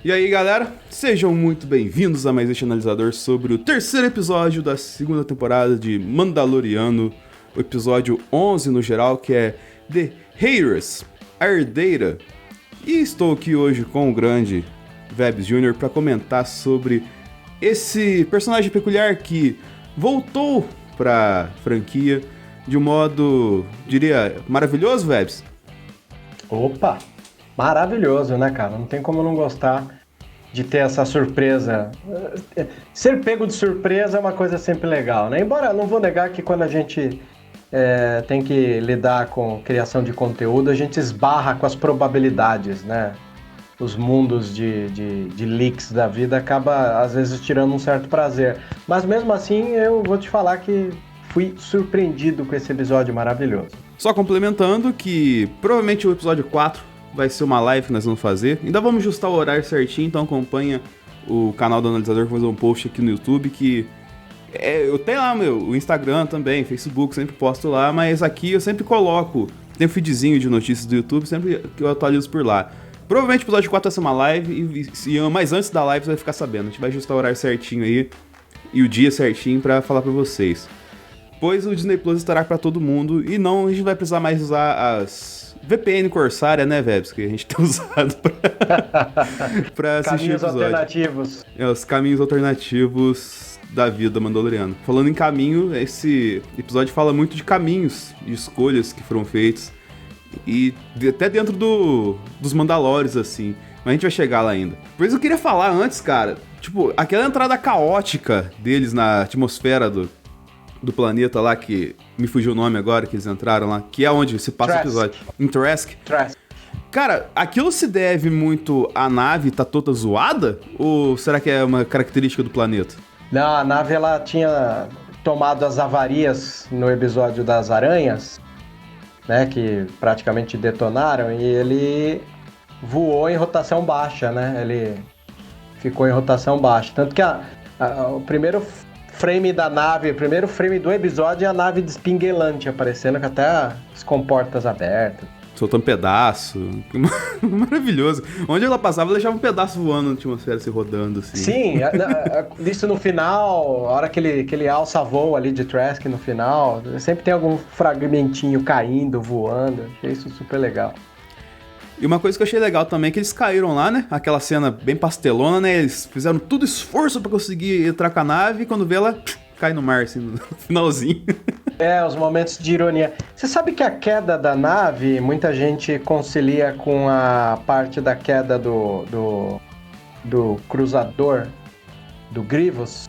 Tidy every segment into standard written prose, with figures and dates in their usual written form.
E aí, galera, sejam muito bem-vindos a mais este analisador sobre o terceiro episódio da segunda temporada de Mandaloriano, o episódio 11 no geral, que é The Heiress, a Herdeira. E estou aqui hoje com o grande Vebs Jr. para comentar sobre esse personagem peculiar que voltou pra franquia de um modo, diria, maravilhoso, Vebs? Opa! Maravilhoso, né, cara? Não tem como não gostar de ter essa surpresa. Ser pego de surpresa é uma coisa sempre legal, né? Embora não vou negar que quando a gente tem que lidar com criação de conteúdo, a gente esbarra com as probabilidades, né? Os mundos de leaks da vida acaba, às vezes, tirando um certo prazer. Mas mesmo assim, eu vou te falar que fui surpreendido com esse episódio maravilhoso. Só complementando que provavelmente o episódio 4 vai ser uma live que nós vamos fazer. Ainda vamos ajustar o horário certinho, então acompanha o canal do analisador, que vai fazer um post aqui no YouTube que... eu tenho lá o Instagram também, Facebook, sempre posto lá, mas aqui eu sempre coloco, tem um feedzinho de notícias do YouTube, sempre que eu atualizo por lá. Provavelmente o episódio 4 vai ser uma live, mas antes da live você vai ficar sabendo, a gente vai ajustar o horário certinho aí e o dia certinho pra falar pra vocês. Pois o Disney Plus estará pra todo mundo e não, a gente vai precisar mais usar as VPN Corsária, né, Vebs, que a gente tem usado pra assistir o episódio. Caminhos alternativos. Os caminhos alternativos da vida mandaloriana. Falando em caminho, esse episódio fala muito de caminhos, de escolhas que foram feitas. E até dentro dos Mandalores, assim. Mas a gente vai chegar lá ainda. Por isso eu queria falar antes, cara. Tipo, aquela entrada caótica deles na atmosfera do planeta lá, que me fugiu o nome agora, que eles entraram lá, que é onde se passa Trask. o episódio. Em Trask. Cara, aquilo se deve muito à nave tá toda zoada? Ou será que é uma característica do planeta? Não, a nave ela tinha tomado as avarias no episódio das aranhas, né, que praticamente detonaram, e ele voou em rotação baixa, né? Ele ficou em rotação baixa. Tanto que o primeiro frame da nave, o primeiro frame do episódio é a nave despinguelante aparecendo com até as comportas abertas. Soltando pedaço. Maravilhoso. Onde ela passava, ela deixava um pedaço voando na atmosfera, se rodando, assim. Sim, isso no final, a hora que ele alça voo ali de Trask no final, sempre tem algum fragmentinho caindo, voando. Achei isso super legal. E uma coisa que eu achei legal também é que eles caíram lá, né? Aquela cena bem pastelona, né? Eles fizeram todo esforço pra conseguir entrar com a nave e quando vê ela cai no mar, assim, no finalzinho. Os momentos de ironia. Você sabe que a queda da nave, muita gente concilia com a parte da queda do cruzador, do Grievous,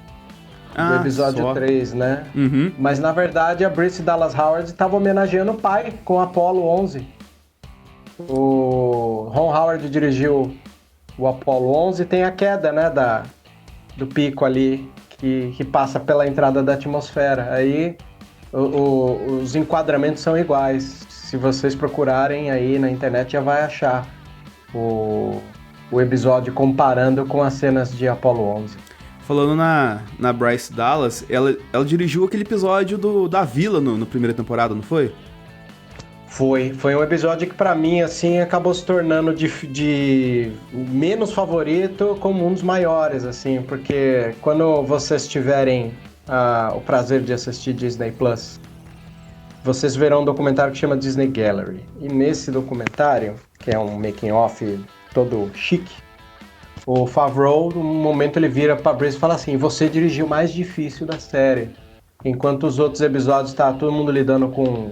do episódio 3, né? Uhum. Mas na verdade a Bryce Dallas Howard estava homenageando o pai com Apollo 11. O Ron Howard dirigiu o Apollo 11 e tem a queda, né, do pico ali que passa pela entrada da atmosfera. Aí os enquadramentos são iguais. Se vocês procurarem aí na internet já vai achar o episódio comparando com as cenas de Apollo 11. Falando na Bryce Dallas, ela dirigiu aquele episódio da Vila na primeira temporada, não foi? Foi um episódio que pra mim, assim, acabou se tornando de menos favorito como um dos maiores, assim, porque quando vocês tiverem o prazer de assistir Disney Plus, vocês verão um documentário que chama Disney Gallery. E nesse documentário, que é um making-off todo chique, o Favreau, num momento ele vira pra Bryce e fala assim: você dirigiu o mais difícil da série. Enquanto os outros episódios tá todo mundo lidando com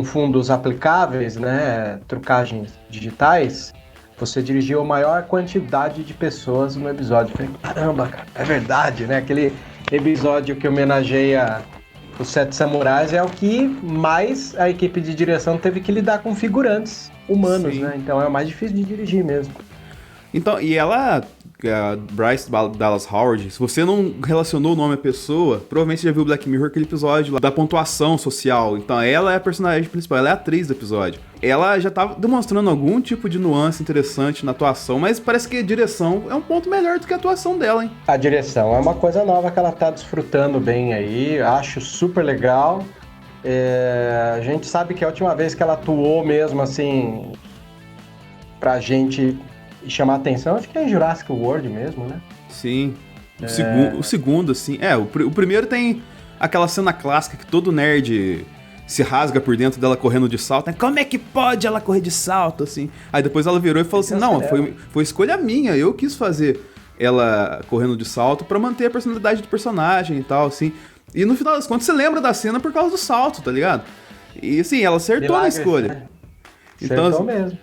fundos aplicáveis, né, trucagens digitais, você dirigiu a maior quantidade de pessoas no episódio. Eu falei, caramba, cara, é verdade, né? Aquele episódio que homenageia os 7 Samurais é o que mais a equipe de direção teve que lidar com figurantes humanos, né? Então é o mais difícil de dirigir mesmo. Então, e ela, a Bryce Dallas Howard, se você não relacionou o nome à pessoa, provavelmente você já viu Black Mirror, aquele episódio lá da pontuação social. Então ela é a personagem principal, ela é a atriz do episódio. Ela já tava demonstrando algum tipo de nuance interessante na atuação, mas parece que a direção é um ponto melhor do que a atuação dela, hein? A direção é uma coisa nova que ela tá desfrutando bem aí, acho super legal. A gente sabe que a última vez que ela atuou mesmo, assim, pra gente chamar a atenção, acho que é em Jurassic World mesmo, né? Sim. O segundo, assim... o primeiro tem aquela cena clássica que todo nerd se rasga por dentro dela correndo de salto, né? Como é que pode ela correr de salto, assim? Aí depois ela virou e falou assim, não, foi escolha minha, eu quis fazer ela correndo de salto pra manter a personalidade do personagem e tal, assim. E no final das contas você lembra da cena por causa do salto, tá ligado? E assim, ela acertou na escolha. Né? Então, acertou assim, mesmo.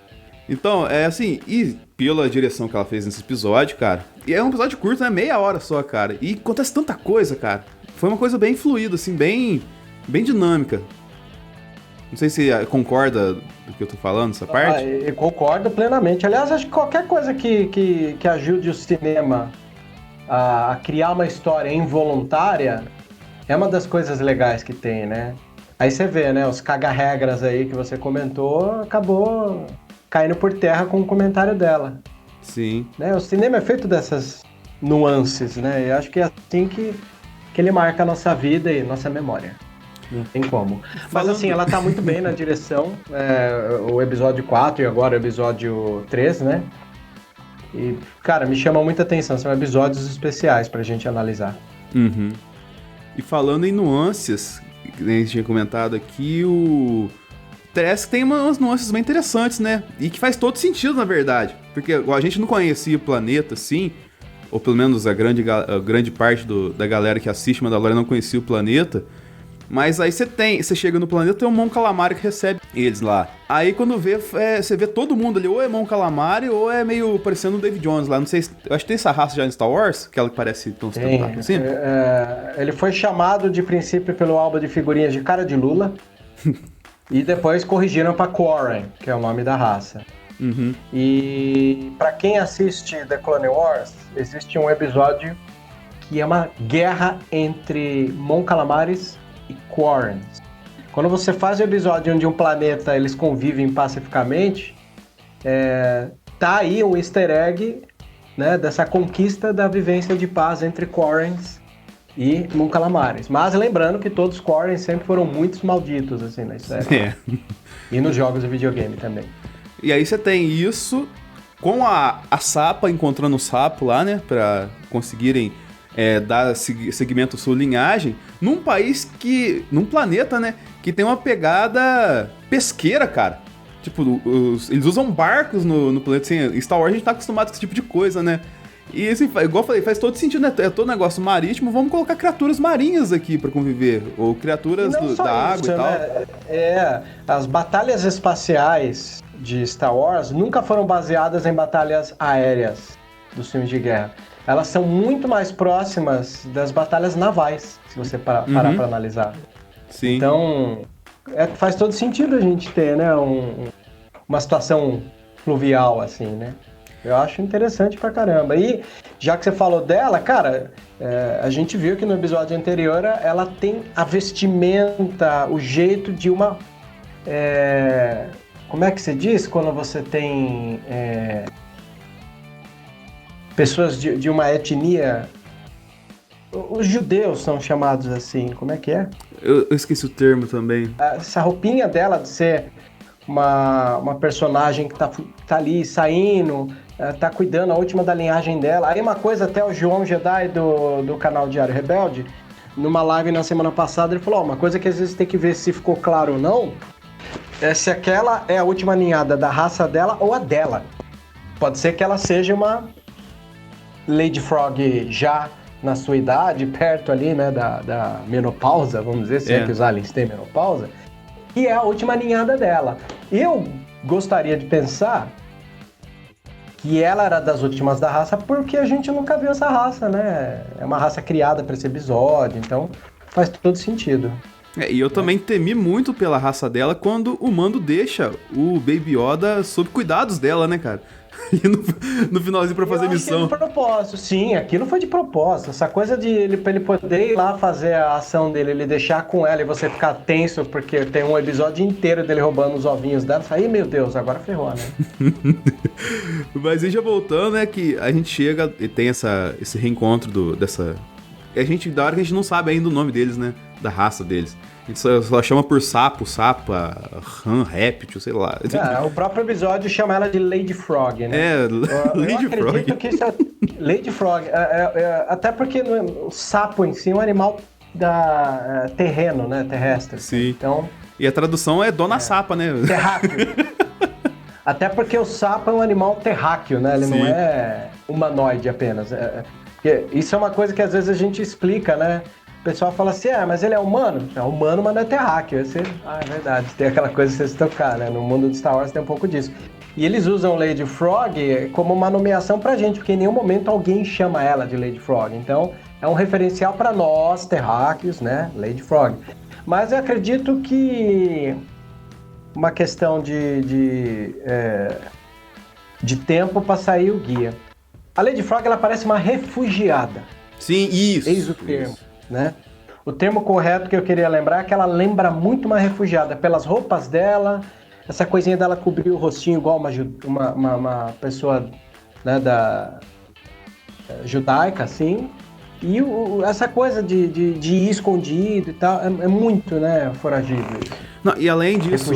então, é assim, e pela direção que ela fez nesse episódio, cara, e é um episódio curto, né? Meia hora só, cara. E acontece tanta coisa, cara. Foi uma coisa bem fluida, assim, bem dinâmica. Não sei se concorda do que eu tô falando, essa parte. Eu concordo plenamente. Aliás, acho que qualquer coisa que ajude o cinema a criar uma história involuntária é uma das coisas legais que tem, né? Aí você vê, né? Os caga-regras aí que você comentou, acabou caindo por terra com o comentário dela. Sim. Né? O cinema é feito dessas nuances, né? E acho que é assim que ele marca a nossa vida e nossa memória. Não tem como. Mas assim, ela tá muito bem na direção. O episódio 4 e agora o episódio 3, né? E, cara, me chama muita atenção. São episódios especiais pra gente analisar. Uhum. E falando em nuances, que a gente tinha comentado aqui, o Trask tem umas nuances bem interessantes, né? E que faz todo sentido, na verdade. Porque a gente não conhecia o planeta, assim, ou pelo menos a grande parte da galera que assiste Mandalorian não conhecia o planeta. Mas aí você chega no planeta, tem um Mon Calamari que recebe eles lá. Aí quando você vê todo mundo ali, ou é Mon Calamari, ou é meio parecendo o David Jones lá. Não sei, eu acho que tem essa raça já em Star Wars, aquela que parece tão tentáculos assim. Ele foi chamado de princípio pelo álbum de figurinhas de cara de Lula. E depois corrigiram pra Quarren, que é o nome da raça. Uhum. E pra quem assiste The Clone Wars, existe um episódio que é uma guerra entre Mon Calamares e Quarrens. Quando você faz o episódio onde um planeta eles convivem pacificamente, tá aí um easter egg, né, dessa conquista da vivência de paz entre Quarrens e Mon Calamares. Mas lembrando que todos os Quarrens sempre foram muito malditos assim na série. E nos jogos de videogame também. E aí você tem isso com a Sapa encontrando o sapo lá, né, pra conseguirem dar seguimento à sua linhagem, num planeta, né, que tem uma pegada pesqueira, cara. Tipo, eles usam barcos no planeta, assim, em Star Wars a gente tá acostumado com esse tipo de coisa, né. E assim, igual eu falei, faz todo sentido, né, é todo negócio marítimo, vamos colocar criaturas marinhas aqui pra conviver, ou criaturas da água e tal. Né? As batalhas espaciais de Star Wars nunca foram baseadas em batalhas aéreas dos filmes de guerra. Elas são muito mais próximas das batalhas navais, se você parar para analisar. Sim. Então, faz todo sentido a gente ter, né, uma situação fluvial, assim, né? Eu acho interessante pra caramba. E, já que você falou dela, cara, a gente viu que no episódio anterior ela tem a vestimenta, o jeito de uma... como é que se diz quando você tem... pessoas de uma etnia, os judeus são chamados assim, como é que é? Eu esqueci o termo também. Essa roupinha dela de ser uma personagem que tá ali saindo, tá cuidando a última da linhagem dela. Aí uma coisa, até o João Jedi do canal Diário Rebelde, numa live na semana passada, ele falou, uma coisa que às vezes tem que ver se ficou claro ou não, é se aquela é a última ninhada da raça dela ou a dela. Pode ser que ela seja uma Lady Frog já na sua idade, perto ali, né, da menopausa, vamos dizer, se é que os aliens têm menopausa, e é a última ninhada dela. Eu gostaria de pensar que ela era das últimas da raça porque a gente nunca viu essa raça, né? É uma raça criada para esse episódio, então faz todo sentido. E eu também temi muito pela raça dela quando o Mando deixa o Baby Yoda sob cuidados dela, né, cara? E no finalzinho pra fazer missão. De propósito, sim, aquilo foi de propósito. Essa coisa de pra ele poder ir lá fazer a ação dele, ele deixar com ela e você ficar tenso, porque tem um episódio inteiro dele roubando os ovinhos dela. Aí, meu Deus, agora ferrou, né? Mas aí já voltando, né, que a gente chega e tem esse reencontro da hora que a gente não sabe ainda o nome deles, né, da raça deles. A gente só chama por sapa, rã, réptil, sei lá. O próprio episódio chama ela de Lady Frog, né? Lady Frog. Eu acredito que isso é Lady Frog, até porque o sapo em si é um animal terreno, né? Terrestre. Sim. Então, e a tradução é Dona Sapa, né? Terráqueo. Até porque o sapo é um animal terráqueo, né? Ele não é humanoide apenas. Porque isso é uma coisa que às vezes a gente explica, né? O pessoal fala assim, mas ele é humano? É humano, mas não é terráqueo. É verdade, tem aquela coisa de você se tocar, né? No mundo de Star Wars tem um pouco disso. E eles usam Lady Frog como uma nomeação pra gente, porque em nenhum momento alguém chama ela de Lady Frog. Então, é um referencial para nós, terráqueos, né? Lady Frog. Mas eu acredito que uma questão de tempo para sair o guia. A Lady Frog, ela parece uma refugiada. Sim, isso. Eis o termo, né? O termo correto que eu queria lembrar é que ela lembra muito uma refugiada, pelas roupas dela, essa coisinha dela cobrir o rostinho igual uma pessoa, né, judaica, assim. E essa coisa de ir escondido e tal, é muito, né, foragido isso. Não, e além disso,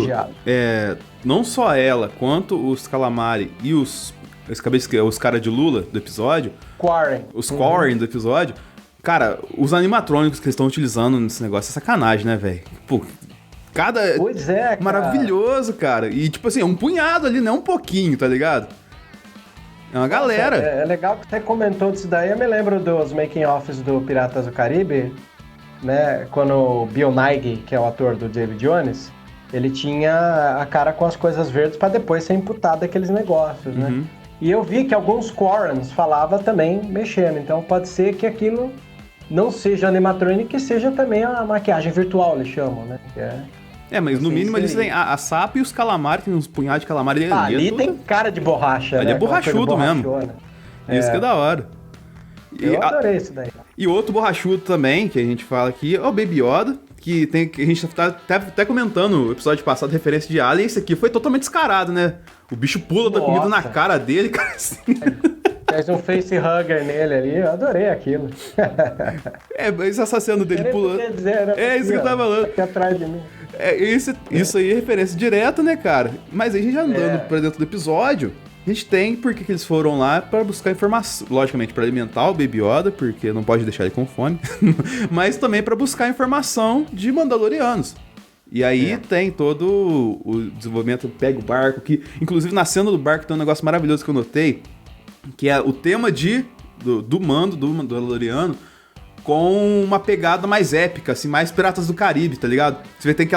não só ela, quanto os Calamari e os caras de Lula do episódio, os Quarren do episódio, cara, os animatrônicos que eles estão utilizando nesse negócio é sacanagem, né, velho? Pô, pois é, cara. Maravilhoso, cara. E tipo assim, um punhado ali, não um pouquinho, tá ligado? É uma galera. É legal que você comentou disso daí. Eu me lembro dos making-offs do Piratas do Caribe, né? Quando o Bill Nighy, que é o ator do David Jones, ele tinha a cara com as coisas verdes pra depois ser imputado daqueles negócios, né? E eu vi que alguns Quarrens falavam também mexendo. Então pode ser que aquilo não seja animatrônico, que seja também a maquiagem virtual, eles chamam, né? Mas no mínimo eles têm a Sapa e os Calamari, tem uns punhados de Calamari ali. Ali tem cara de borracha, ali né? é borrachudo mesmo. Isso que é da hora. Eu adorei isso daí. E outro borrachudo também, que a gente fala aqui, é o Baby Yoda, que a gente tá até comentando no episódio passado, referência de Alien, esse aqui foi totalmente descarado, né? O bicho pula da comida na cara dele, cara, assim. Fez um facehugger nele ali, eu adorei aquilo. Mas essa cena dele pulando. Isso que eu tava falando. Aqui atrás de mim. Isso aí é referência direta, né, cara? Mas aí a gente já andando pra dentro do episódio, a gente tem porque que eles foram lá pra buscar informação, logicamente pra alimentar o Baby Yoda, porque não pode deixar ele com fome, mas também pra buscar informação de Mandalorianos. E aí tem todo o desenvolvimento, pega o barco, que inclusive na cena do barco tem um negócio maravilhoso que eu notei, que é o tema do mando do Mandaloriano com uma pegada mais épica, assim, mais Piratas do Caribe, tá ligado? Você vê, tem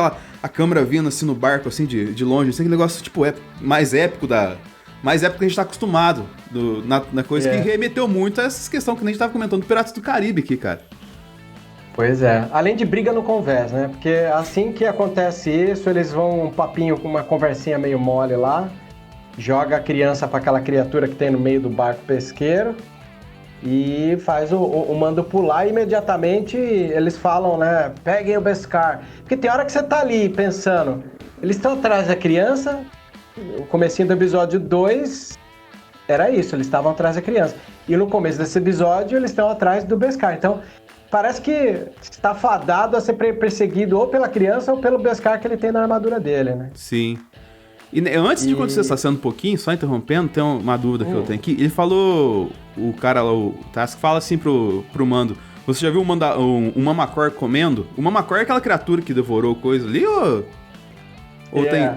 a câmera vindo assim no barco, assim, de longe, assim, aquele negócio, tipo, mais épico mais épico que a gente tá acostumado na coisa que remeteu muito a essa questão que a gente tava comentando do Piratas do Caribe aqui, cara. Pois é. Além de briga no convés, né? Porque assim que acontece isso, eles vão um papinho com uma conversinha meio mole lá, joga a criança pra aquela criatura que tem no meio do barco pesqueiro e faz o mando pular e imediatamente eles falam, né? Peguem o Beskar. Porque tem hora que você tá ali pensando, eles estão atrás da criança, o comecinho do episódio 2 era isso, eles estavam atrás da criança. E no começo desse episódio eles estão atrás do Beskar. Então parece que está fadado a ser perseguido ou pela criança ou pelo Beskar que ele tem na armadura dele, né? Sim. E antes de acontecer essa cena um pouquinho, só interrompendo, tem uma dúvida que eu tenho aqui. Ele falou, o cara lá, o Task, fala assim pro Mando, você já viu um Mamacor comendo? O Mamacor é aquela criatura que devorou coisa ali, ou tem...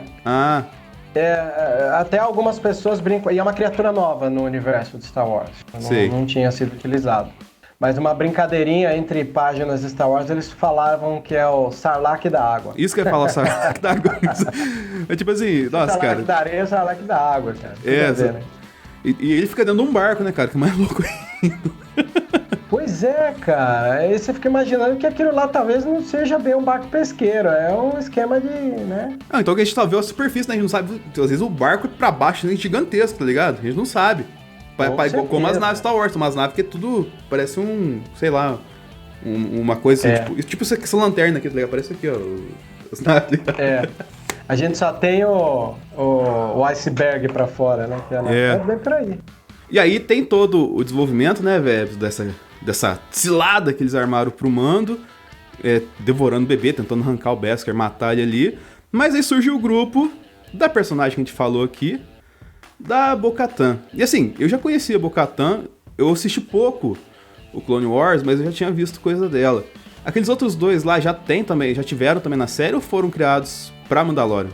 Até algumas pessoas brincam, e é uma criatura nova no universo de Star Wars, não tinha sido utilizado. Mas uma brincadeirinha entre páginas de Star Wars, eles falavam que é o Sarlacc da água. Isso que eu ia falar, Sarlacc da água. É tipo assim, nossa, cara. Sarlacc da areia, Sarlacc da água, cara. Né? E ele fica dentro de um barco, né, cara? Que é mais louco ainda. Pois é, cara. Aí você fica imaginando que aquilo lá talvez não seja bem um barco pesqueiro. É um esquema de, né? Então que a gente só vê a superfície, né? A gente não sabe. Às vezes o barco é pra baixo, né? Gigantesco, tá ligado? A gente não sabe. Como as naves Star Wars, umas naves que é tudo, parece sei lá, uma coisa assim, tipo essa lanterna aqui, tá ligado? Parece aqui, ó, as naves. A gente só tem o iceberg pra fora, né? Que é bem por aí. E aí tem todo o desenvolvimento, né, velho, dessa cilada que eles armaram pro Mando, devorando o bebê, tentando arrancar o Beskar, matar ele ali. Mas aí surge o grupo da personagem que a gente falou aqui, da Bo-Katan. E assim, eu já conhecia a Bo-Katan, eu assisti pouco o Clone Wars, mas eu já tinha visto coisa dela. Aqueles outros dois lá já tiveram também na série ou foram criados pra Mandalorian?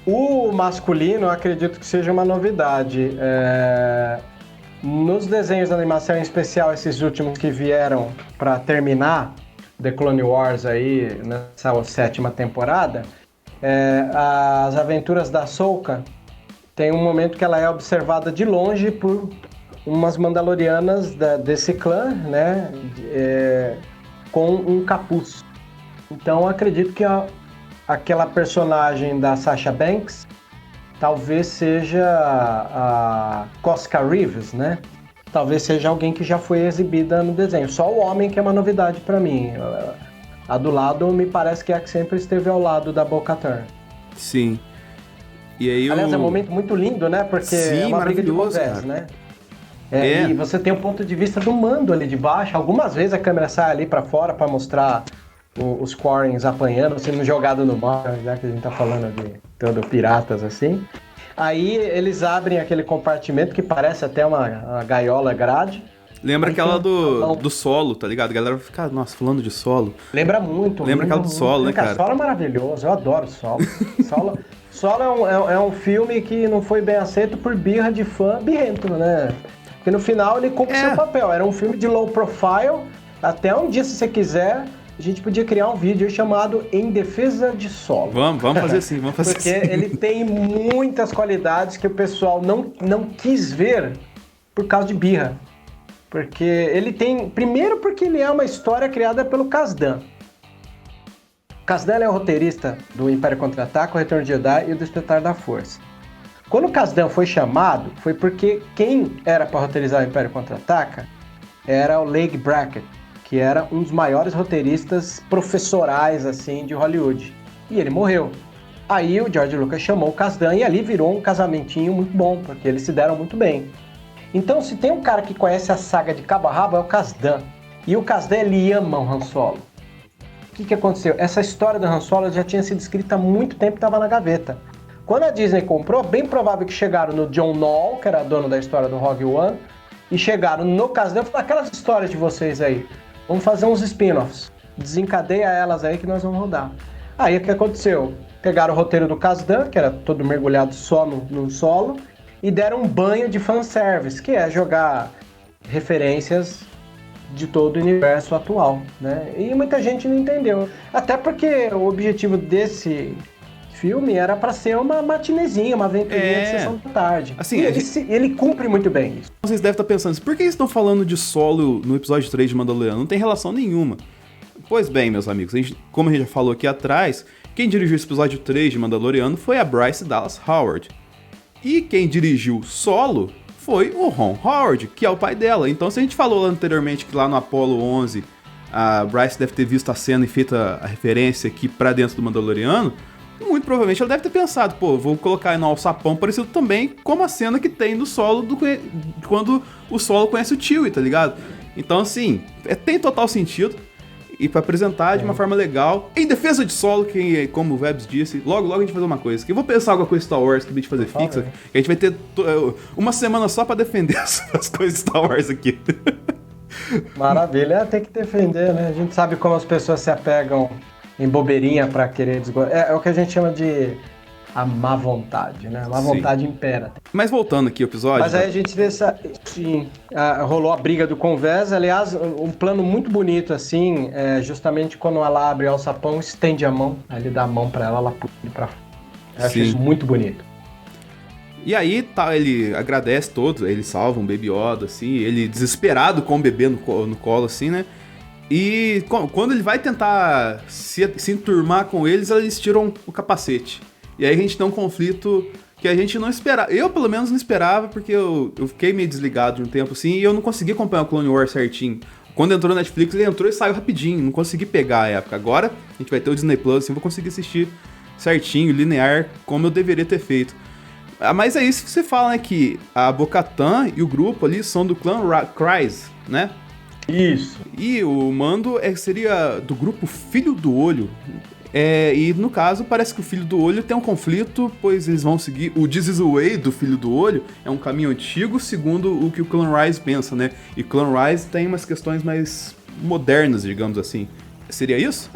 O masculino, eu acredito que seja uma novidade. Nos desenhos de animação, em especial esses últimos que vieram para terminar The Clone Wars aí, nessa 7ª temporada, as aventuras da Ahsoka tem um momento que ela é observada de longe por umas mandalorianas desse clã, né, com um capuz. Então, acredito que aquela personagem da Sasha Banks talvez seja a Cosca Reeves, né? Talvez seja alguém que já foi exibida no desenho. Só o homem que é uma novidade pra mim. A do lado me parece que é a que sempre esteve ao lado da Bo-Katan. Sim. E aí aliás, é um momento muito lindo, né? Porque sim, é uma briga de convés, né? E você tem o ponto de vista do mando ali de baixo. Algumas vezes a câmera sai ali pra fora pra mostrar os Quarrens apanhando, sendo jogado no mar, já que a gente tá falando de todo piratas assim. Aí eles abrem aquele compartimento que parece até uma gaiola grade. Lembra aquela do solo, tá ligado? A galera vai ficar, nossa, falando de solo. Lembra muito. Lembra aquela do solo, né, cara? Solo é maravilhoso, eu adoro Solo. Solo é um filme que não foi bem aceito por birra de fã birrento, né? Porque no final ele cumpre seu papel. Era um filme de low profile. Até um dia, se você quiser, a gente podia criar um vídeo chamado Em Defesa de Solo. Vamos fazer assim, vamos fazer Porque assim. ele tem muitas qualidades que o pessoal não quis ver por causa de birra. Porque ele tem... Primeiro porque ele é uma história criada pelo Kasdan. Kasdan é o roteirista do Império Contra-Ataca, o Retorno de Jedi e o Despertar da Força. Quando o Kasdan foi chamado, foi porque quem era para roteirizar o Império Contra-Ataca era o Leigh Brackett, que era um dos maiores roteiristas professorais assim de Hollywood. E ele morreu. Aí o George Lucas chamou o Kasdan e ali virou um casamentinho muito bom, porque eles se deram muito bem. Então, se tem um cara que conhece a saga de cabo a rabo, é o Kasdan. E o Kasdan, ele ama o Han Solo. O que aconteceu? Essa história do Han Solo já tinha sido escrita há muito tempo e estava na gaveta. Quando a Disney comprou, bem provável que chegaram no John Knoll, que era dono da história do Rogue One, e chegaram no Kasdan e falaram, aquelas histórias de vocês aí, vamos fazer uns spin-offs. Desencadeia elas aí que nós vamos rodar. Aí o que aconteceu? Pegaram o roteiro do Kasdan, que era todo mergulhado só no solo, e deram um banho de fanservice, que é jogar referências de todo o universo atual, né? E muita gente não entendeu. Até porque o objetivo desse filme era para ser uma matinezinha, uma aventurinha de sessão da tarde. Assim, e ele cumpre muito bem isso. Vocês devem estar pensando, por que eles estão falando de Solo no episódio 3 de Mandaloriano? Não tem relação nenhuma. Pois bem, meus amigos, como a gente já falou aqui atrás, quem dirigiu esse episódio 3 de Mandaloriano foi a Bryce Dallas Howard. E quem dirigiu Solo foi o Ron Howard, que é o pai dela. Então, se a gente falou anteriormente que lá no Apollo 11 a Bryce deve ter visto a cena e feito a referência aqui pra dentro do Mandaloriano, muito provavelmente ela deve ter pensado, pô, vou colocar no alçapão parecido também como a cena que tem no Solo quando o Solo conhece o Chewie, tá ligado? Então, assim, tem total sentido. E pra apresentar de uma forma legal, em defesa de Solo, que, como o Vebs disse, logo a gente vai fazer uma coisa. Que eu vou pensar alguma coisa Star Wars que a gente fazer fixa, que a gente vai ter uma semana só pra defender as coisas Star Wars aqui. Maravilha, tem que defender, né? A gente sabe como as pessoas se apegam em bobeirinha pra querer desgostar. É o que a gente chama de a má vontade, né? A má vontade impera. Mas voltando aqui ao episódio... Mas aí a gente vê rolou a briga do Convés. Aliás, um plano muito bonito, assim, justamente quando ela abre o alçapão, estende a mão, aí ele dá a mão pra ela puxa ele pra fora. Eu acho isso muito bonito. E aí, ele agradece todos, ele salva um Baby Yoda, assim, ele desesperado com o bebê no colo, assim, né? E quando ele vai tentar se enturmar com eles tiram o capacete. E aí a gente tem um conflito que a gente não esperava. Eu, pelo menos, não esperava, porque eu fiquei meio desligado de um tempo assim e eu não consegui acompanhar o Clone Wars certinho. Quando entrou na Netflix, ele entrou e saiu rapidinho, não consegui pegar a época. Agora, a gente vai ter o Disney Plus, assim, vou conseguir assistir certinho, linear, como eu deveria ter feito. Mas é isso que você fala, né, que a Bo-Katan e o grupo ali são do clã Kryze, né? Isso. E o Mando seria do grupo Filho do Olho. E no caso, parece que o Filho do Olho tem um conflito, pois eles vão seguir o This is the Way do Filho do Olho. É um caminho antigo, segundo o que o Clone Wars pensa, né? E Clone Wars tem umas questões mais modernas, digamos assim. Seria isso?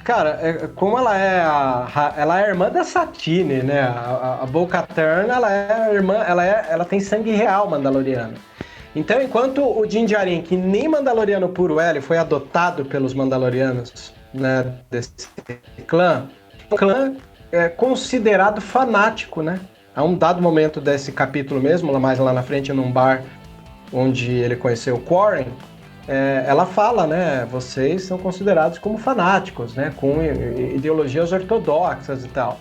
Cara, como ela é a irmã da Satine, né? A Bo-Katan, ela é a irmã, ela tem sangue real mandaloriano. Então, enquanto o Din Djarin, que nem mandaloriano puro é, ele foi adotado pelos mandalorianos, né, desse clã, o clã é considerado fanático, né? A um dado momento desse capítulo mesmo, mais lá na frente, num bar onde ele conheceu o Quarren, ela fala, né? Vocês são considerados como fanáticos, né? Com ideologias ortodoxas e tal.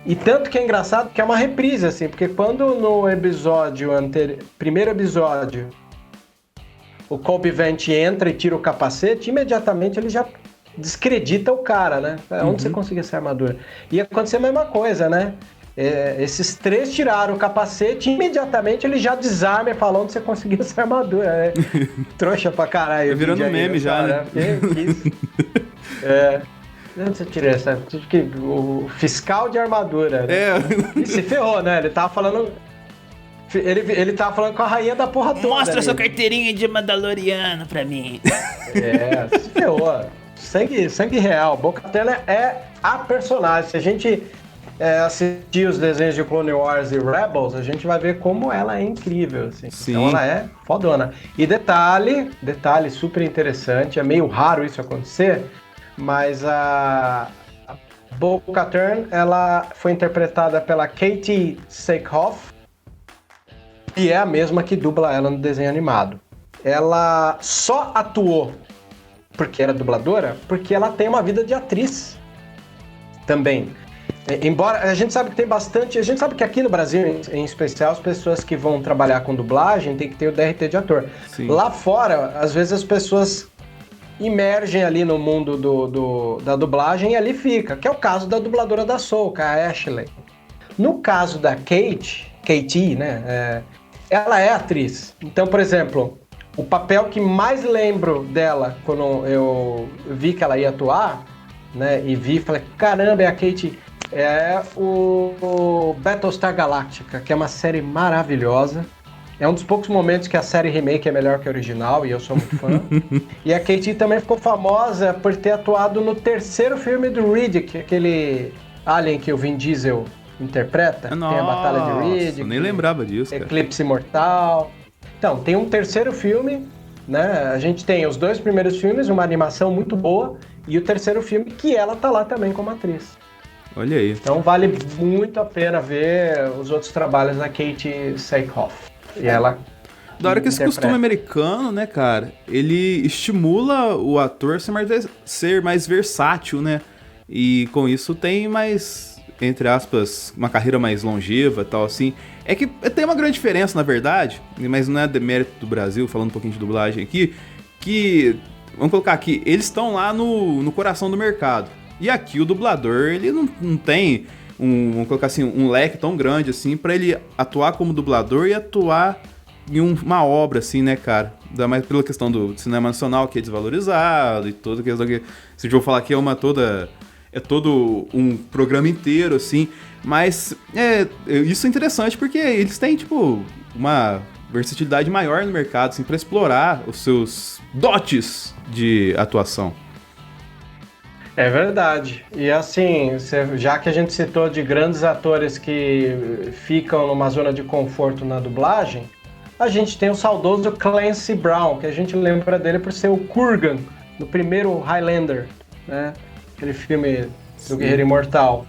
E tanto que é engraçado que é uma reprise, assim, porque quando no episódio primeiro episódio, o Cobb Vanth entra e tira o capacete, imediatamente ele já descredita o cara, né? Onde você conseguiu essa armadura? Ia acontecer a mesma coisa, né? Esses 3 tiraram o capacete e imediatamente ele já desarma e fala onde você conseguiu essa armadura, né? Trouxa pra caralho. Tá virando meme já, né? Onde você tirou essa? O fiscal de armadura. Né? E se ferrou, né? Ele tava falando... Ele tava falando com a rainha da porra toda. Mostra sua carteirinha de Mandaloriano pra mim. Se ferrou. Sangue real. Bo-Katan é a personagem. Se a gente assistir os desenhos de Clone Wars e Rebels, a gente vai ver como ela é incrível. Assim. Então ela é fodona. E detalhe super interessante, é meio raro isso acontecer, mas a Bo-Katan, ela foi interpretada pela Katie Sackhoff, que é a mesma que dubla ela no desenho animado. Ela só atuou porque era dubladora, porque ela tem uma vida de atriz também. Embora a gente sabe que tem bastante... A gente sabe que aqui no Brasil, em especial, as pessoas que vão trabalhar com dublagem tem que ter o DRT de ator. Sim. Lá fora, às vezes as pessoas imergem ali no mundo da dublagem e ali fica, que é o caso da dubladora da Ahsoka, a Ashley. No caso da Katie, né, ela é atriz. Então, por exemplo, o papel que mais lembro dela, quando eu vi que ela ia atuar, né, e falei, caramba, é a Katie... É o Battlestar Galactica, que é uma série maravilhosa. É um dos poucos momentos que a série remake é melhor que a original, e eu sou muito fã. E a Katie também ficou famosa por ter atuado no 3º filme do Riddick, aquele alien que o Vin Diesel interpreta. Nossa, tem a Batalha de Riddick. Eu nem lembrava disso, cara. Eclipse Mortal. Então, tem um 3º filme, né? A gente tem os 2 primeiros filmes, uma animação muito boa, e o 3º filme que ela tá lá também como atriz. Olha aí. Então vale muito a pena ver os outros trabalhos da Katie Sackhoff. E ela... Da hora que esse costume americano, né, cara, ele estimula o ator a ser mais versátil, né? E com isso tem mais, entre aspas, uma carreira mais longeva e tal, assim. É que tem uma grande diferença, na verdade, mas não é demérito do Brasil, falando um pouquinho de dublagem aqui, que, vamos colocar aqui, eles estão lá no coração do mercado. E aqui o dublador, ele não tem vamos colocar assim, um leque tão grande assim pra ele atuar como dublador e atuar em uma obra, assim, né, cara? Ainda mais pela questão do cinema nacional, que é desvalorizado e toda a questão que... Se eu vou falar que é todo um programa inteiro, assim. Mas isso é interessante porque eles têm, tipo, uma versatilidade maior no mercado, assim, pra explorar os seus dotes de atuação. É verdade. E assim, já que a gente citou de grandes atores que ficam numa zona de conforto na dublagem, a gente tem o saudoso Clancy Brown, que a gente lembra dele por ser o Kurgan, no primeiro Highlander, né? Aquele filme do Guerreiro Imortal.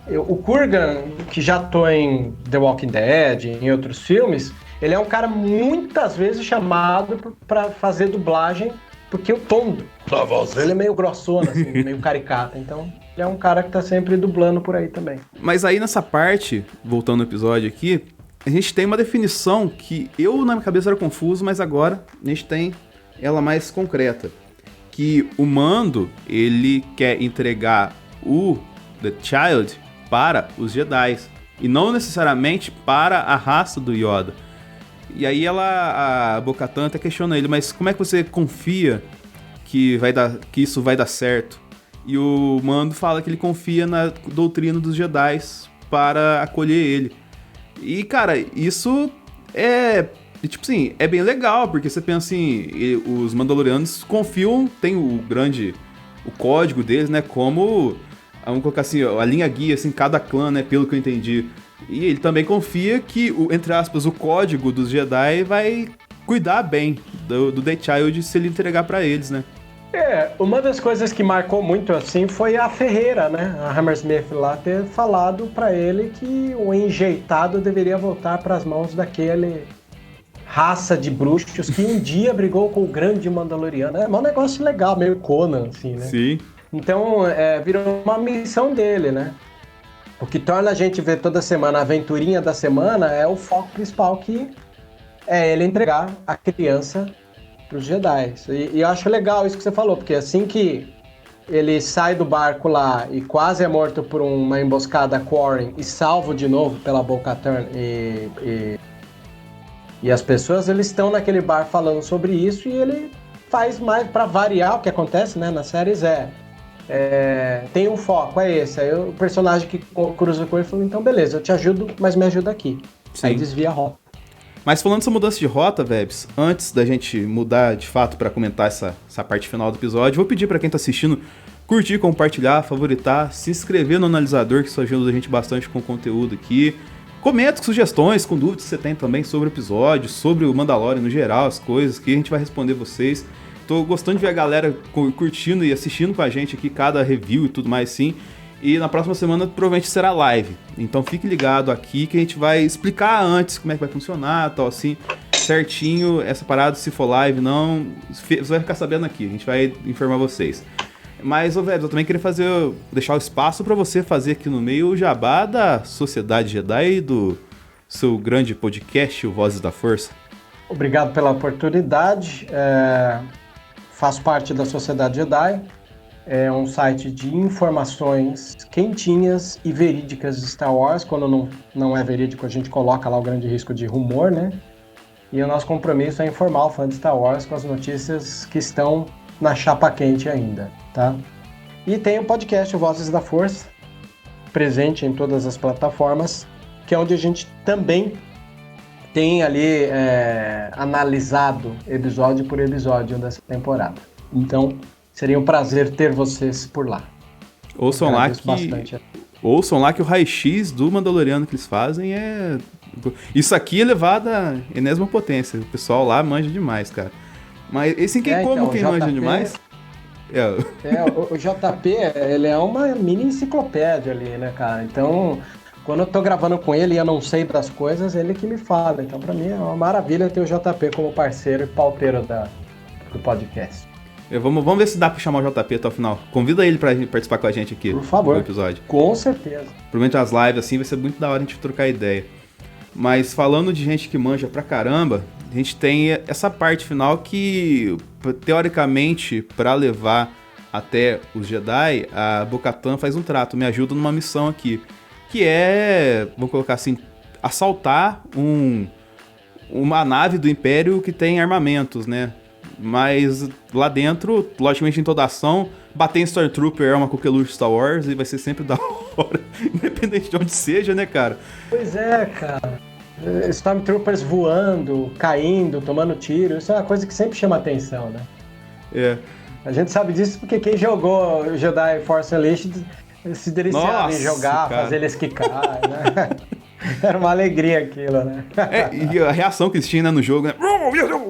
O Kurgan, que já atuou em The Walking Dead, em outros filmes, ele é um cara muitas vezes chamado para fazer dublagem, porque o tom da voz dele é meio grossona, assim, meio caricata. Então, ele é um cara que tá sempre dublando por aí também. Mas aí nessa parte, voltando ao episódio aqui, a gente tem uma definição que eu na minha cabeça era confuso, mas agora a gente tem ela mais concreta. Que o Mando, ele quer entregar o The Child para os Jedi, e não necessariamente para a raça do Yoda. E aí a Bo-Katan até questiona ele, mas como é que você confia que isso vai dar certo? E o Mando fala que ele confia na doutrina dos Jedi para acolher ele. E, cara, isso tipo assim, é bem legal, porque você pensa assim, os Mandalorianos confiam, tem o código deles, né, como, vamos colocar assim, a linha guia, assim, cada clã, né, pelo que eu entendi. E ele também confia que, entre aspas, o código dos Jedi vai cuidar bem do The Child se ele entregar pra eles, né. Uma das coisas que marcou muito assim foi a Ferreira, né? A Hammersmith lá ter falado pra ele que o enjeitado deveria voltar pras mãos daquele raça de bruxos que um dia brigou com o grande Mandaloriano. É um negócio legal, meio Conan, assim, né? Sim. Então, virou uma missão dele, né? O que torna a gente ver toda semana a aventurinha da semana é o foco principal, que é ele entregar a criança pros Jedi. E eu acho legal isso que você falou, porque assim que ele sai do barco lá e quase é morto por uma emboscada Quarren e salvo de novo pela Bo-Katan e as pessoas, eles estão naquele bar falando sobre isso, e ele faz mais pra variar o que acontece, né, nas séries, tem um foco, é esse. Aí o personagem que cruza com ele falou, então beleza, eu te ajudo, mas me ajuda aqui. Sim. Aí desvia a rota. Mas falando dessa mudança de rota, Vebs, antes da gente mudar de fato pra comentar essa parte final do episódio, vou pedir pra quem tá assistindo curtir, compartilhar, favoritar, se inscrever no analisador, que isso ajuda a gente bastante com o conteúdo aqui. Comenta com sugestões, com dúvidas que você tem também sobre o episódio, sobre o Mandalorian no geral, as coisas que a gente vai responder vocês. Tô gostando de ver a galera curtindo e assistindo com a gente aqui cada review e tudo mais, sim. E na próxima semana provavelmente será live. Então fique ligado aqui que a gente vai explicar antes como é que vai funcionar, tal assim, certinho. Essa parada, se for live, não, você vai ficar sabendo aqui, a gente vai informar vocês. Mas, Vebs, eu também queria deixar o espaço para você fazer aqui no meio o jabá da Sociedade Jedi, do seu grande podcast, o Vozes da Força. Obrigado pela oportunidade. Faço parte da Sociedade Jedi. É um site de informações quentinhas e verídicas de Star Wars. Quando não é verídico, a gente coloca lá o grande risco de rumor, né? E o nosso compromisso é informar o fã de Star Wars com as notícias que estão na chapa quente ainda, tá? E tem o podcast Vozes da Força, presente em todas as plataformas, que é onde a gente também tem ali analisado episódio por episódio dessa temporada. Então, seria um prazer ter vocês por lá. Ouçam lá que o raio-x do Mandaloriano que eles fazem é... Isso aqui é levado à enésima potência. O pessoal lá manja demais, cara. Mas esse quem manja demais... O JP, ele é uma mini enciclopédia ali, né, cara? Então, quando eu tô gravando com ele e eu não sei das coisas, ele que me fala. Então, pra mim, é uma maravilha ter o JP como parceiro e pauteiro do podcast. Vamos ver se dá pra chamar o JP até o final. Convida ele pra participar com a gente aqui. Por favor. No episódio. Com certeza. Provavelmente as lives assim vai ser muito da hora a gente trocar ideia. Mas falando de gente que manja pra caramba, a gente tem essa parte final que, teoricamente, pra levar até os Jedi, a Bo-Katan faz um trato, me ajuda numa missão aqui. Que é, vamos colocar assim, assaltar uma nave do Império que tem armamentos, né? Mas lá dentro, logicamente em toda ação, bater em Stormtrooper é uma coqueluche Star Wars e vai ser sempre da hora, independente de onde seja, né, cara? Pois é, cara. Stormtroopers voando, caindo, tomando tiro, isso é uma coisa que sempre chama atenção, né? A gente sabe disso porque quem jogou Jedi Force Unleashed se deliciava em jogar, cara, fazer eles quicar, né? Era uma alegria aquilo, né? E a reação que eles tinham, né, no jogo, né?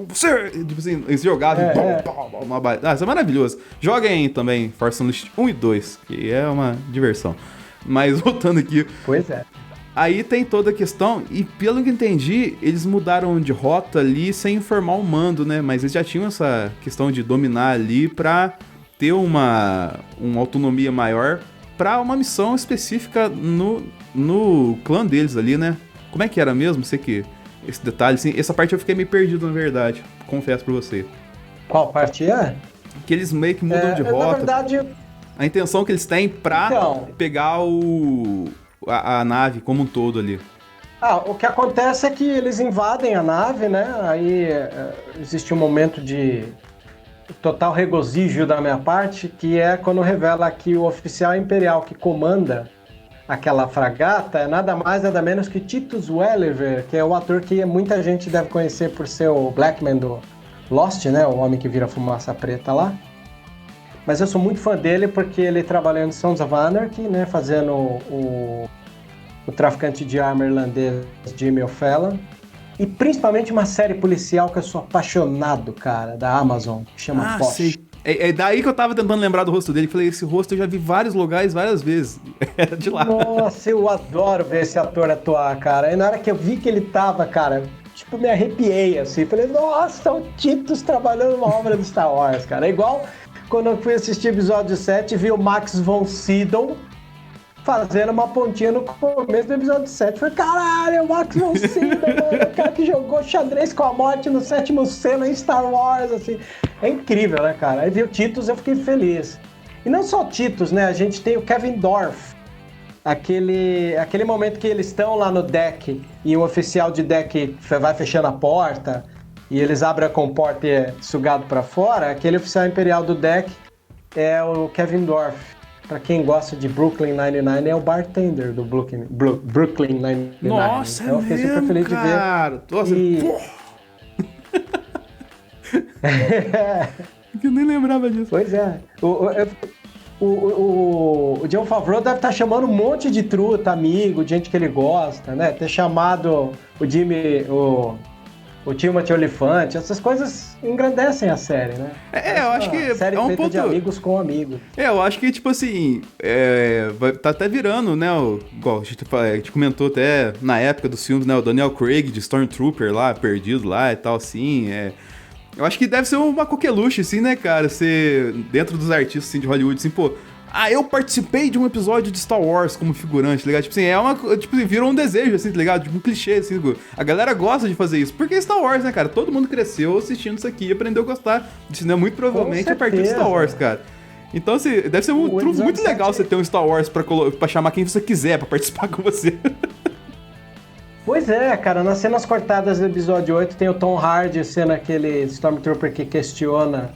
Você! Tipo assim, eles jogavam isso é maravilhoso. Joguem também Force Unleashed 1 e 2, que é uma diversão. Mas voltando aqui... Pois é. Aí tem toda a questão, e pelo que entendi, eles mudaram de rota ali sem informar o mando, né? Mas eles já tinham essa questão de dominar ali pra ter uma autonomia maior pra uma missão específica no clã deles ali, né? Como é que era mesmo? Sei que esse detalhe, assim, essa parte eu fiquei meio perdido, na verdade. Confesso pra você. Qual parte é? Que eles meio que mudam de rota. Na verdade... A intenção que eles têm pra pegar a nave como um todo ali. O que acontece é que eles invadem a nave, né? Aí existe um momento de total regozijo da minha parte, que é quando revela que o oficial imperial que comanda aquela fragata é nada mais, nada menos que Titus Welliver, que é o ator que muita gente deve conhecer por ser o Blackman do Lost, né? O homem que vira fumaça preta lá. Mas eu sou muito fã dele porque ele trabalhou em Sons of Anarchy, né? Fazendo o traficante de arma irlandês Jimmy O'Fallon. E principalmente uma série policial que eu sou apaixonado, cara, da Amazon, que chama Bosch. Sei. É daí que eu tava tentando lembrar do rosto dele. Falei, esse rosto eu já vi vários lugares, várias vezes. Era de lá. Nossa, eu adoro ver esse ator atuar, cara. E na hora que eu vi que ele tava, cara, tipo, me arrepiei, assim. Falei, nossa, o Titus trabalhando numa obra do Star Wars, cara. É igual quando eu fui assistir episódio 7 e vi o Max von Sydow fazendo uma pontinha no começo do episódio 7. Falei, caralho, o Max von Sydow, mano, o cara que jogou xadrez com a morte no 7º selo em Star Wars, assim. É incrível, né, cara? Aí vi o Titus, eu fiquei feliz. E não só o Titus, né? A gente tem o Kevin Dorff. Aquele momento que eles estão lá no deck e o oficial de deck vai fechando a porta e eles abrem a comporta e é sugado pra fora. Aquele oficial imperial do deck é o Kevin Dorff. Pra quem gosta de Brooklyn Nine-Nine, é o bartender do Brooklyn Nine-Nine. Nossa, então, eu fiquei super feliz cara. de ver. Nossa, Eu nem lembrava disso. Pois é. O Jon Favreau deve estar chamando um monte de truta, amigo, de gente que ele gosta, né? Ter chamado o Jimmy, o Timothy Olyphant, essas coisas engrandecem a série, né? Eu acho que série é um feita ponto... de amigos com amigos. Eu acho que, tipo assim, tá até virando, né, igual a gente comentou até na época dos filmes, né, o Daniel Craig de Stormtrooper lá, perdido lá e tal, assim, Eu acho que deve ser uma coqueluche, assim, né, cara, ser dentro dos artistas, assim, de Hollywood, assim, pô... eu participei de um episódio de Star Wars como figurante, tá ligado? Tipo assim, tipo, virou um desejo, assim, tá ligado? Tipo um clichê, assim, a galera gosta de fazer isso. Porque é Star Wars, né, cara? Todo mundo cresceu assistindo isso aqui e aprendeu a gostar de cinema, muito provavelmente a partir de Star Wars, cara. Então, assim, deve ser um truque muito legal você ter um Star Wars pra chamar quem você quiser pra participar com você. Pois é, cara, nas cenas cortadas do episódio 8 tem o Tom Hardy sendo aquele Stormtrooper que questiona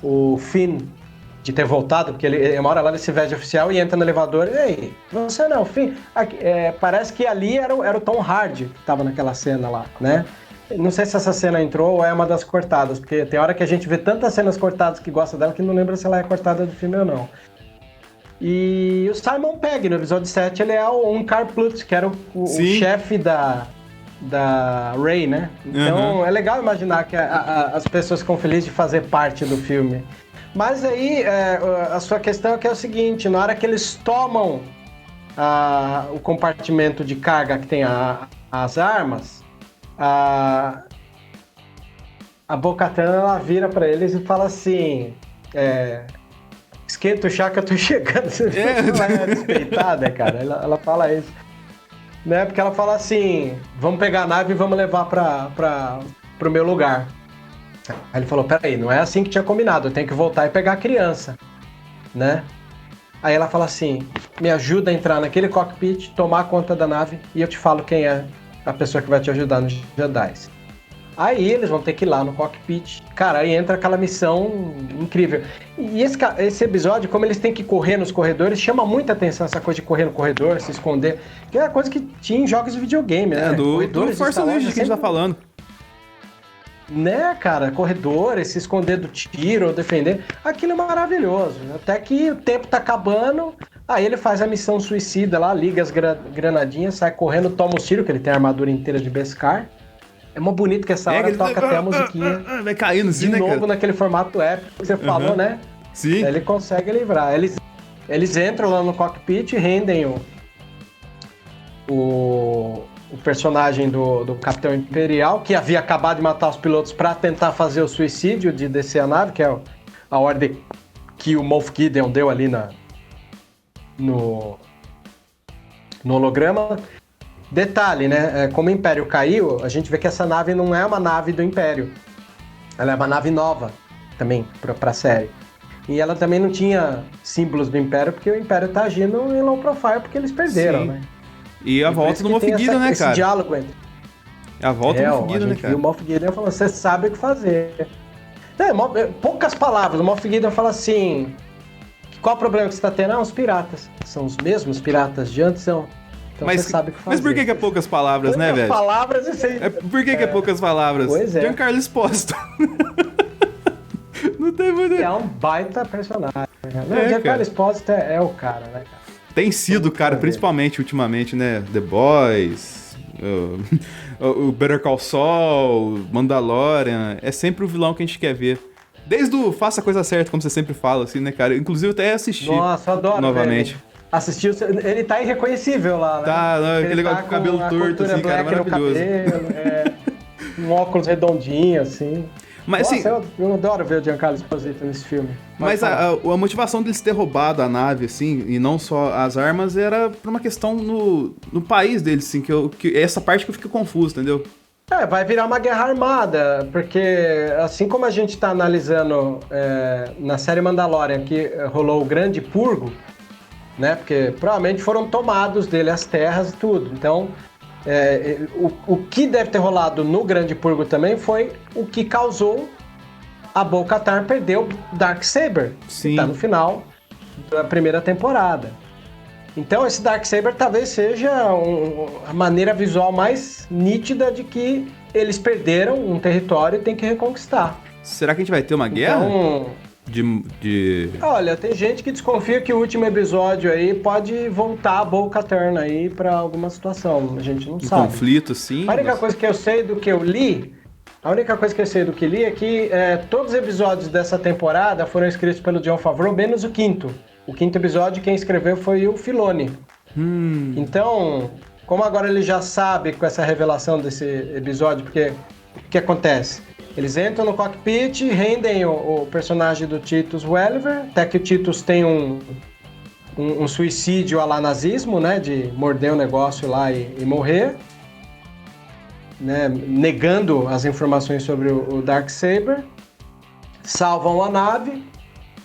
o Finn de ter voltado, porque ele uma hora lá ele se veste de oficial e entra no elevador e ei, você não, Finn. Parece que ali era o Tom Hardy que tava naquela cena lá, né? Não sei se essa cena entrou ou é uma das cortadas, porque tem hora que a gente vê tantas cenas cortadas que gosta dela que não lembra se ela é cortada do filme ou não. E o Simon Pegg, no episódio 7, ele é o Unkar Plutt, que era o chefe da Rey, né? Então é legal imaginar que as pessoas ficam felizes de fazer parte do filme. Mas aí a sua questão é que é o seguinte, na hora que eles tomam o compartimento de carga que tem as armas, a Bo-Katan, ela vira pra eles e fala assim... esquenta o chá que eu tô chegando. Ela é respeitada, cara. Ela fala isso. Né? Porque ela fala assim, vamos pegar a nave e vamos levar pro meu lugar. Aí ele falou, peraí, não é assim que tinha combinado, eu tenho que voltar e pegar a criança, né? Aí ela fala assim, me ajuda a entrar naquele cockpit, tomar conta da nave e eu te falo quem é a pessoa que vai te ajudar nos Jedi. Aí eles vão ter que ir lá no cockpit. Cara, aí entra aquela missão incrível. E esse episódio, como eles têm que correr nos corredores, chama muita atenção essa coisa de correr no corredor, se esconder. Que é uma coisa que tinha em jogos de videogame, né? Do Force Unleashed que a gente tá falando. Né, cara? Corredores, se esconder do tiro ou defender. Aquilo é maravilhoso. Até que o tempo tá acabando, aí ele faz a missão suicida lá, liga as granadinhas, sai correndo, toma os tiros, que ele tem a armadura inteira de Beskar. É mó bonito que essa hora toca até a musiquinha. Vai caindo assim, de né, novo cara? naquele formato épico que você falou, né? Sim. Ele consegue livrar. Eles entram lá no cockpit e rendem o personagem do Capitão Imperial, que havia acabado de matar os pilotos para tentar fazer o suicídio de descer a nave, que é a ordem que o Moff Gideon deu ali no holograma. Detalhe, né? Como o Império caiu, a gente vê que essa nave não é uma nave do Império. Ela é uma nave nova também pra série. E ela também não tinha símbolos do Império, porque o Império tá agindo em low profile, porque eles perderam, Sim. né? E a volta do Moff Gideon, né, esse cara? diálogo entre... É a volta do Moff Gideon, né, cara? E o Moff Gideon falou, você sabe o que fazer. Poucas palavras, o Moff Gideon fala assim, qual o problema que você tá tendo? Os piratas. São os mesmos piratas de antes, são. Então você sabe o que fazer. Mas por que é poucas palavras, né, velho? Poucas palavras e sem... Por que é poucas palavras? Pois é. Giancarlo Esposito. Não tem muito... É um baita personagem. Não, É, o Giancarlo cara. Esposito é o cara, né, cara? Tem sido, cara, principalmente ultimamente, né? The Boys, o Better Call Saul, Mandalorian. É sempre o vilão que a gente quer ver. Desde o Faça a Coisa Certa, como você sempre fala, assim, né, cara? Inclusive, eu até assisti. Nossa, eu adoro, novamente. velho. Assistiu, ele tá irreconhecível lá, né? Tá, não, Ele aquele negócio tá com o cabelo a torto, cultura assim, cara, black no maravilhoso. cabelo, um óculos redondinho, assim. Mas, Nossa, assim, eu adoro ver o Giancarlo Esposito nesse filme. mas a motivação deles ter roubado a nave, assim, e não só as armas, era por uma questão no país deles, assim, que essa parte que eu fico confuso, entendeu? Vai virar uma guerra armada, porque assim como a gente tá analisando na série Mandalorian que rolou o grande purgo, né? Porque provavelmente foram tomados dele as terras e tudo. Então, o que deve ter rolado no grande purgo também foi o que causou a Bo-Katan perder o Darksaber, que tá no final da primeira temporada. Então esse Darksaber talvez seja a maneira visual mais nítida de que eles perderam um território e tem que reconquistar. Será que a gente vai ter uma guerra? Então, de... olha, tem gente que desconfia que o último episódio aí pode voltar a Bo-Katan aí pra alguma situação, a gente não sabe. conflito, sim. A única coisa que eu sei do que eu li, é que todos os episódios dessa temporada foram escritos pelo Jon Favreau, menos o quinto. O quinto episódio, quem escreveu foi o Filoni. Então, como agora ele já sabe com essa revelação desse episódio, porque o que acontece? Eles entram no cockpit, rendem o personagem do Titus Welliver, até que o Titus tem um suicídio à lá nazismo, né? De morder o negócio lá e morrer. Né, negando as informações sobre o Darksaber. Salvam a nave.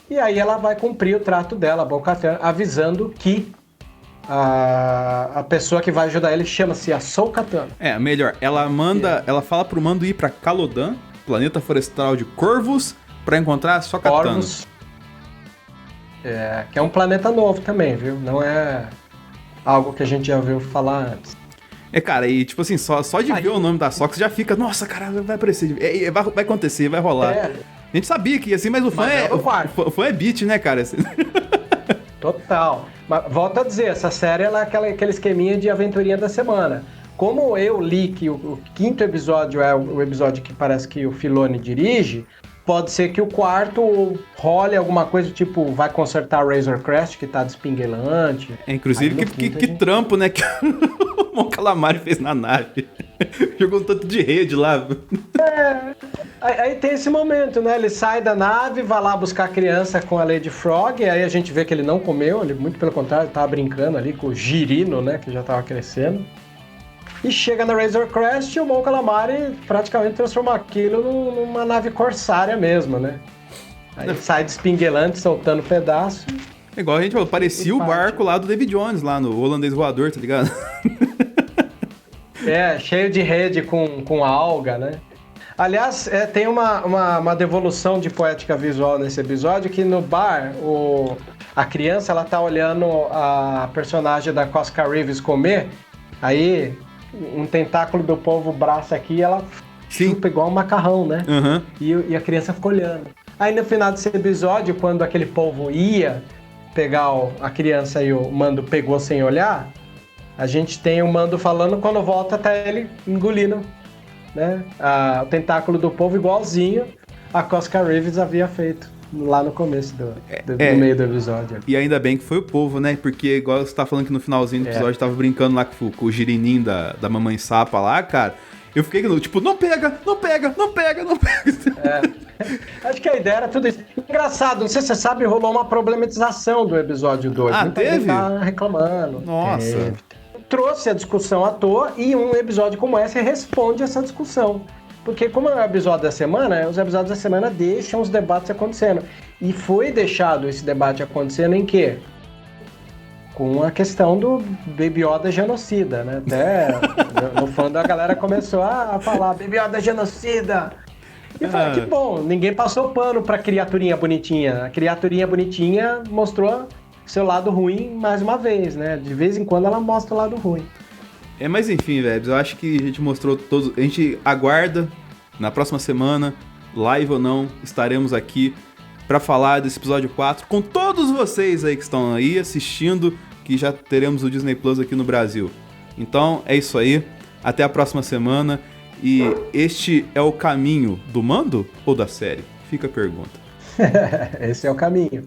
E aí ela vai cumprir o trato dela, a Bo-Katan, avisando que a pessoa que vai ajudar ele chama-se Ahsoka-Tano. Melhor, ela fala pro Mando ir pra Calodan, planeta florestal de Corvus, pra encontrar a Ahsoka-Tano. Corvus. Que é um planeta novo também, viu? Não é algo que a gente já ouviu falar antes. Cara, e tipo assim, só de ver o nome da Ahsoka, você já fica, nossa, cara, vai aparecer, vai acontecer, vai rolar. A gente sabia que ia assim, mas o fã o fã é beat, né, cara? Total. Mas volto a dizer, essa série ela é aquele esqueminha de aventurinha da semana. Como eu li que o quinto episódio é o episódio que parece que o Filoni dirige, pode ser que o quarto role alguma coisa, tipo, vai consertar a Razor Crest, que tá despinguelante. Inclusive, que trampo, né, que o Mon Calamari fez na nave. Jogou um tanto de rede lá. Aí tem esse momento, né? Ele sai da nave, vai lá buscar a criança com a Lady Frog, aí a gente vê que ele não comeu, ele muito pelo contrário, ele tava brincando ali com o girino, né? Que já tava crescendo. E chega na Razor Crest e o Mon Calamari praticamente transforma aquilo numa nave corsária mesmo, né? Aí sai despinguelante, soltando pedaço. Igual a gente falou, parecia o barco lá do David Jones, lá no Holandês Voador, tá ligado? Cheio de rede com alga, né? Aliás, tem uma devolução de poética visual nesse episódio, que no bar, a criança, ela tá olhando a personagem da Cosca Reeves comer, aí um tentáculo do polvo braça aqui e ela chupa igual um macarrão, né? Uhum. E a criança fica olhando. Aí no final desse episódio, quando aquele polvo ia pegar a criança e o Mando pegou sem olhar, a gente tem o Mando falando, quando volta tá ele engolindo, né? O tentáculo do polvo igualzinho a Cosca Reeves havia feito lá no começo do meio do episódio. E ainda bem que foi o povo, né? Porque igual você tá falando que no finalzinho do episódio tava brincando lá com o girininho da mamãe sapa lá, cara. Eu fiquei tipo, não pega. Acho que a ideia era tudo isso. Engraçado, não sei se você sabe, rolou uma problematização do episódio 2. Muita gente tá reclamando. Nossa. Trouxe a discussão à toa e um episódio como esse responde essa discussão. Porque como é o episódio da semana, os episódios da semana deixam os debates acontecendo. E foi deixado esse debate acontecendo em que com a questão do Baby Yoda genocida, né? Até no fã a galera começou a falar Baby Yoda genocida. E falei, que bom, ninguém passou pano pra criaturinha bonitinha. A criaturinha bonitinha mostrou seu lado ruim mais uma vez, né? De vez em quando ela mostra o lado ruim. Mas enfim, velho, eu acho que a gente mostrou todos. A gente aguarda na próxima semana, live ou não, estaremos aqui pra falar desse episódio 4 com todos vocês aí que estão aí assistindo, que já teremos o Disney Plus aqui no Brasil. Então é isso aí, até a próxima semana. E este é o caminho do mando ou da série? Fica a pergunta. Esse é o caminho.